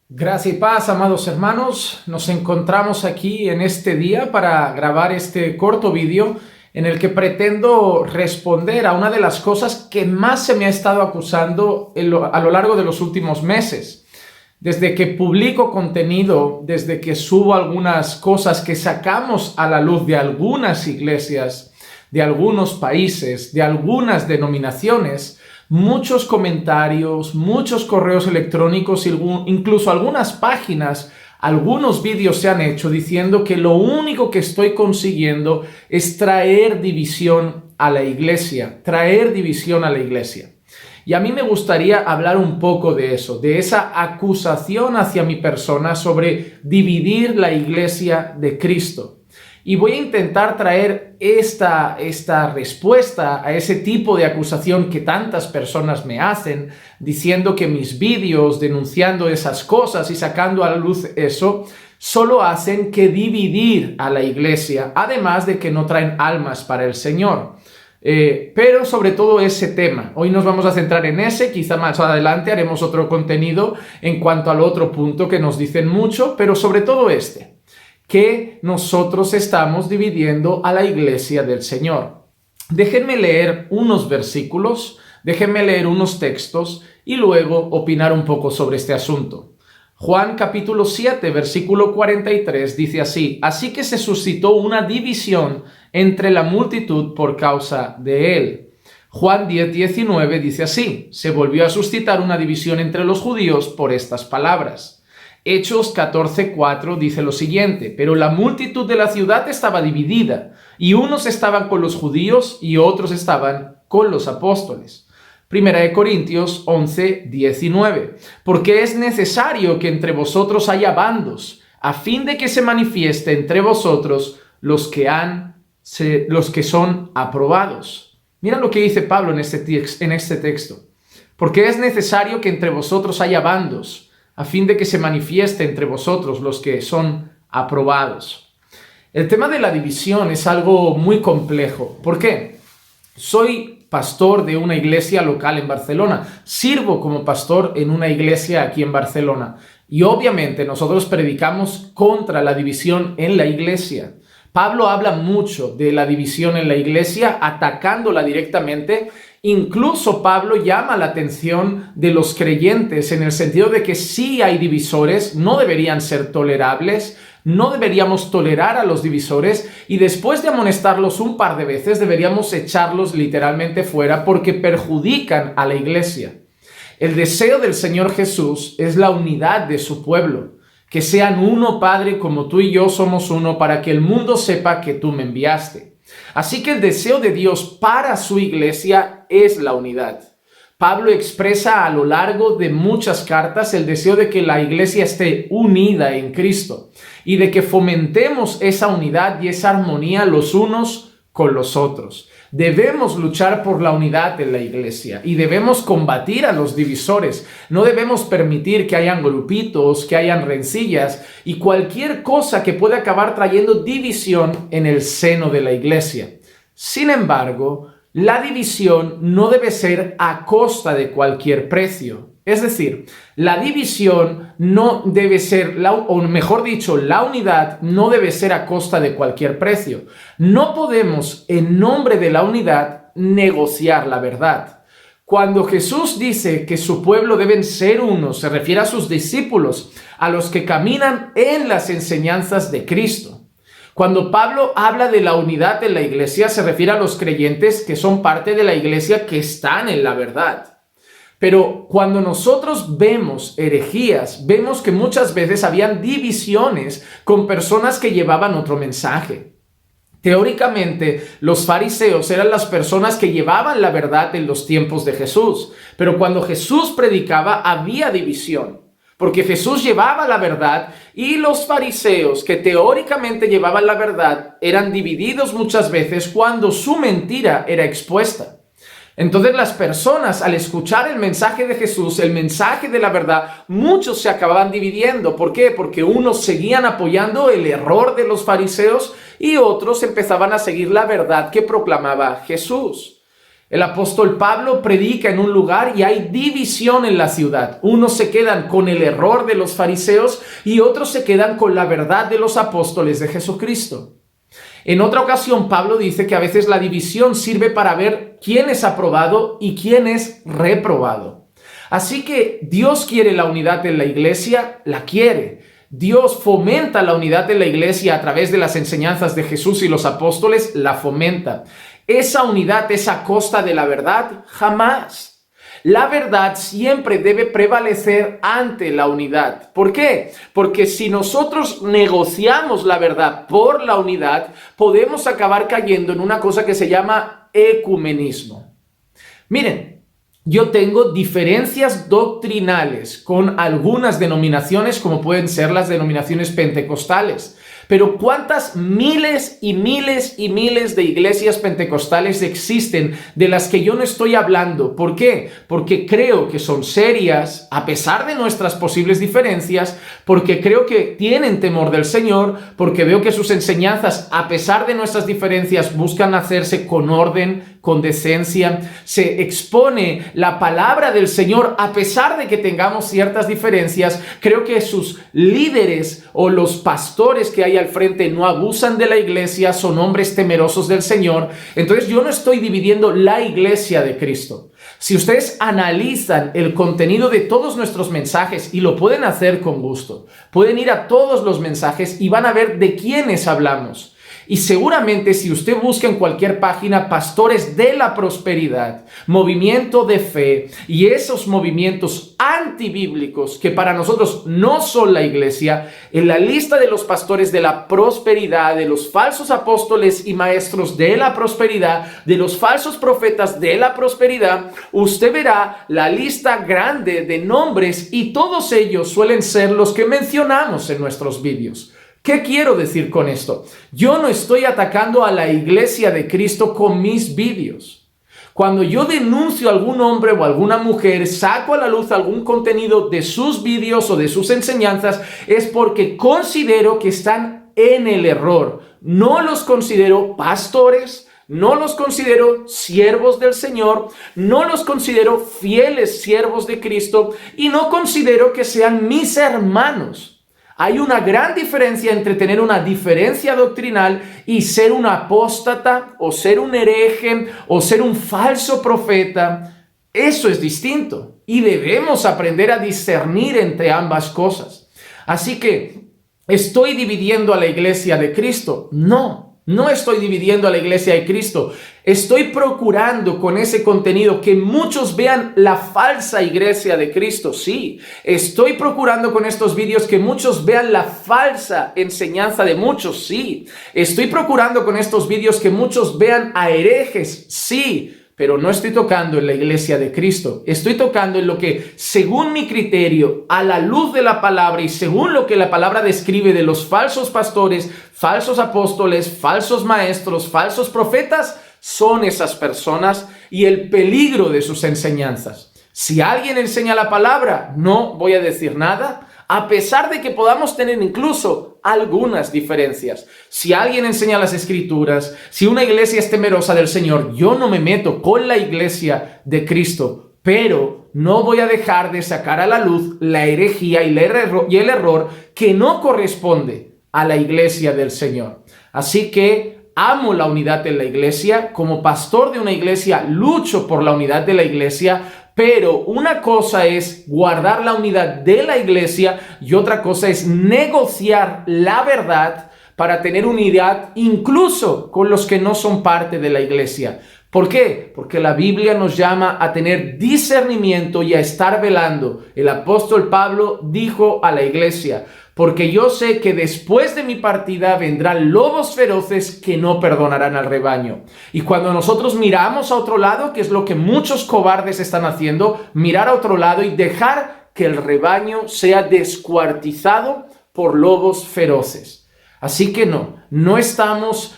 Gracia y paz, amados hermanos. Nos encontramos aquí en este día para grabar este corto vídeo en el que pretendo responder a una de las cosas que más se me ha estado acusando a lo largo de los últimos meses. Desde que publico contenido, desde que subo algunas cosas que sacamos a la luz de algunas iglesias, de algunos países, de algunas denominaciones, muchos comentarios, muchos correos electrónicos, incluso algunas páginas, algunos vídeos se han hecho diciendo que lo único que estoy consiguiendo es traer división a la iglesia, traer división a la iglesia. Y a mí me gustaría hablar un poco de eso, de esa acusación hacia mi persona sobre dividir la iglesia de Cristo. Y voy a intentar traer esta respuesta a ese tipo de acusación que tantas personas me hacen, diciendo que mis vídeos denunciando esas cosas y sacando a la luz eso, solo hacen que dividir a la iglesia, además de que no traen almas para el Señor. Pero sobre todo ese tema. Hoy nos vamos a centrar en ese, quizá más adelante haremos otro contenido en cuanto al otro punto que nos dicen mucho, pero sobre todo que nosotros estamos dividiendo a la iglesia del Señor. Déjenme leer unos versículos, déjenme leer unos textos y luego opinar un poco sobre este asunto. Juan capítulo 7, versículo 43 dice así: Así que se suscitó una división entre la multitud por causa de él. Juan 10, 19 dice así: Se volvió a suscitar una división entre los judíos por estas palabras. Hechos 14:4 dice lo siguiente: Pero la multitud de la ciudad estaba dividida, y unos estaban con los judíos y otros estaban con los apóstoles. Primera de Corintios 11:19. Porque es necesario que entre vosotros haya bandos, a fin de que se manifieste entre vosotros los que son aprobados. Mira lo que dice Pablo en este texto. Porque es necesario que entre vosotros haya bandos, a fin de que se manifieste entre vosotros los que son aprobados. El tema de la división es algo muy complejo. ¿Por qué? Soy pastor de una iglesia local en Barcelona. Sirvo como pastor en una iglesia aquí en Barcelona. Y obviamente nosotros predicamos contra la división en la iglesia. Pablo habla mucho de la división en la iglesia, atacándola directamente. Incluso Pablo llama la atención de los creyentes en el sentido de que sí hay divisores, no deberían ser tolerables, no deberíamos tolerar a los divisores y después de amonestarlos un par de veces deberíamos echarlos literalmente fuera porque perjudican a la iglesia. El deseo del Señor Jesús es la unidad de su pueblo, que sean uno, Padre, como tú y yo somos uno, para que el mundo sepa que tú me enviaste. Así que el deseo de Dios para su iglesia es la unidad. Pablo expresa a lo largo de muchas cartas el deseo de que la iglesia esté unida en Cristo y de que fomentemos esa unidad y esa armonía los unos con los otros. Debemos luchar por la unidad en la iglesia y debemos combatir a los divisores. No debemos permitir que hayan grupitos, que hayan rencillas y cualquier cosa que pueda acabar trayendo división en el seno de la iglesia. Sin embargo, la división no debe ser a costa de cualquier precio. Es decir, la división no debe ser, o mejor dicho, la unidad no debe ser a costa de cualquier precio. No podemos, en nombre de la unidad, negociar la verdad. Cuando Jesús dice que su pueblo deben ser uno, se refiere a sus discípulos, a los que caminan en las enseñanzas de Cristo. Cuando Pablo habla de la unidad en la iglesia, se refiere a los creyentes que son parte de la iglesia que están en la verdad. Pero cuando nosotros vemos herejías, vemos que muchas veces habían divisiones con personas que llevaban otro mensaje. Teóricamente, los fariseos eran las personas que llevaban la verdad en los tiempos de Jesús. Pero cuando Jesús predicaba, había división. Porque Jesús llevaba la verdad y los fariseos que teóricamente llevaban la verdad eran divididos muchas veces cuando su mentira era expuesta. Entonces las personas al escuchar el mensaje de Jesús, el mensaje de la verdad, muchos se acababan dividiendo. ¿Por qué? Porque unos seguían apoyando el error de los fariseos y otros empezaban a seguir la verdad que proclamaba Jesús. El apóstol Pablo predica en un lugar y hay división en la ciudad. Unos se quedan con el error de los fariseos y otros se quedan con la verdad de los apóstoles de Jesucristo. En otra ocasión, Pablo dice que a veces la división sirve para ver quién es aprobado y quién es reprobado. Así que Dios quiere la unidad en la iglesia, la quiere. Dios fomenta la unidad en la iglesia a través de las enseñanzas de Jesús y los apóstoles, la fomenta. Esa unidad es a costa de la verdad, jamás. La verdad siempre debe prevalecer ante la unidad. ¿Por qué? Porque si nosotros negociamos la verdad por la unidad, podemos acabar cayendo en una cosa que se llama ecumenismo. Miren, yo tengo diferencias doctrinales con algunas denominaciones, como pueden ser las denominaciones pentecostales. Pero ¿cuántas miles y miles y miles de iglesias pentecostales existen de las que yo no estoy hablando? ¿Por qué? Porque creo que son serias, a pesar de nuestras posibles diferencias, porque creo que tienen temor del Señor, porque veo que sus enseñanzas, a pesar de nuestras diferencias, buscan hacerse con orden, con decencia. Se expone la palabra del Señor, a pesar de que tengamos ciertas diferencias. Creo que sus líderes o los pastores que hay al frente no abusan de la iglesia, son hombres temerosos del Señor. Entonces yo no estoy dividiendo la iglesia de Cristo. Si ustedes analizan el contenido de todos nuestros mensajes, y lo pueden hacer con gusto, pueden ir a todos los mensajes y van a ver de quiénes hablamos. Y seguramente si usted busca en cualquier página pastores de la prosperidad, movimiento de fe y esos movimientos antibíblicos que para nosotros no son la iglesia, en la lista de los pastores de la prosperidad, de los falsos apóstoles y maestros de la prosperidad, de los falsos profetas de la prosperidad, usted verá la lista grande de nombres y todos ellos suelen ser los que mencionamos en nuestros vídeos. ¿Qué quiero decir con esto? Yo no estoy atacando a la iglesia de Cristo con mis vídeos. Cuando yo denuncio a algún hombre o alguna mujer, saco a la luz algún contenido de sus vídeos o de sus enseñanzas, es porque considero que están en el error. No los considero pastores, no los considero siervos del Señor, no los considero fieles siervos de Cristo y no considero que sean mis hermanos. Hay una gran diferencia entre tener una diferencia doctrinal y ser un apóstata o ser un hereje o ser un falso profeta. Eso es distinto y debemos aprender a discernir entre ambas cosas. Así que, ¿estoy dividiendo a la iglesia de Cristo? No estoy dividiendo a la iglesia de Cristo. Estoy procurando con ese contenido que muchos vean la falsa iglesia de Cristo. Sí, estoy procurando con estos vídeos que muchos vean la falsa enseñanza de muchos. Sí, estoy procurando con estos vídeos que muchos vean a herejes. Sí, pero no estoy tocando en la iglesia de Cristo. Estoy tocando en lo que, según mi criterio, a la luz de la palabra y según lo que la palabra describe de los falsos pastores, falsos apóstoles, falsos maestros, falsos profetas, son esas personas y el peligro de sus enseñanzas. Si alguien enseña la palabra, no voy a decir nada, a pesar de que podamos tener incluso algunas diferencias. Si alguien enseña las escrituras, si una iglesia es temerosa del Señor, yo no me meto con la iglesia de Cristo, pero no voy a dejar de sacar a la luz la herejía y el error que no corresponde a la iglesia del Señor. Así que amo la unidad en la iglesia. Como pastor de una iglesia, lucho por la unidad de la iglesia. Pero una cosa es guardar la unidad de la iglesia y otra cosa es negociar la verdad para tener unidad incluso con los que no son parte de la iglesia. ¿Por qué? Porque la Biblia nos llama a tener discernimiento y a estar velando. El apóstol Pablo dijo a la iglesia: porque yo sé que después de mi partida vendrán lobos feroces que no perdonarán al rebaño. Y cuando nosotros miramos a otro lado, que es lo que muchos cobardes están haciendo, mirar a otro lado y dejar que el rebaño sea descuartizado por lobos feroces. Así que no estamos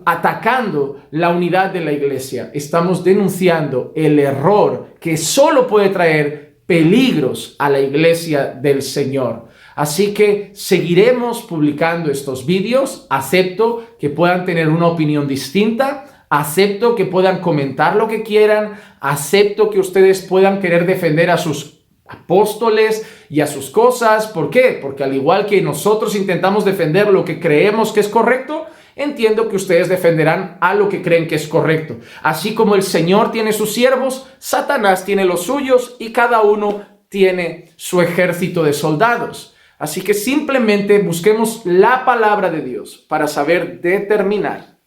atacando la unidad de la iglesia. Estamos denunciando el error que solo puede traer peligros a la iglesia del Señor. Así que seguiremos publicando estos vídeos. Acepto que puedan tener una opinión distinta. Acepto que puedan comentar lo que quieran, acepto que ustedes puedan querer defender a sus apóstoles y a sus cosas. ¿Por qué? Porque al igual que nosotros intentamos defender lo que creemos que es correcto, entiendo que ustedes defenderán a lo que creen que es correcto. Así como el Señor tiene sus siervos, Satanás tiene los suyos y cada uno tiene su ejército de soldados. Así que simplemente busquemos la palabra de Dios para saber determinar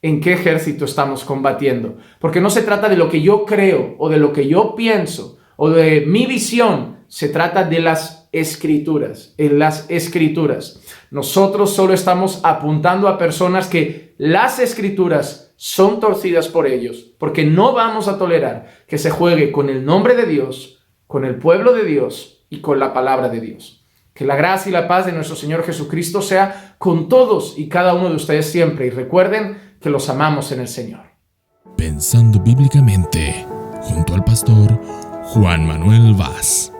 en qué ejército estamos combatiendo. Porque no se trata de lo que yo creo o de lo que yo pienso o de mi visión, se trata de las Escrituras. En las Escrituras. Nosotros solo estamos apuntando a personas que las Escrituras son torcidas por ellos, porque no vamos a tolerar que se juegue con el nombre de Dios, con el pueblo de Dios y con la palabra de Dios. Que la gracia y la paz de nuestro Señor Jesucristo sea con todos y cada uno de ustedes siempre. Y recuerden que los amamos en el Señor. Pensando bíblicamente, junto al pastor Juan Manuel Vaz.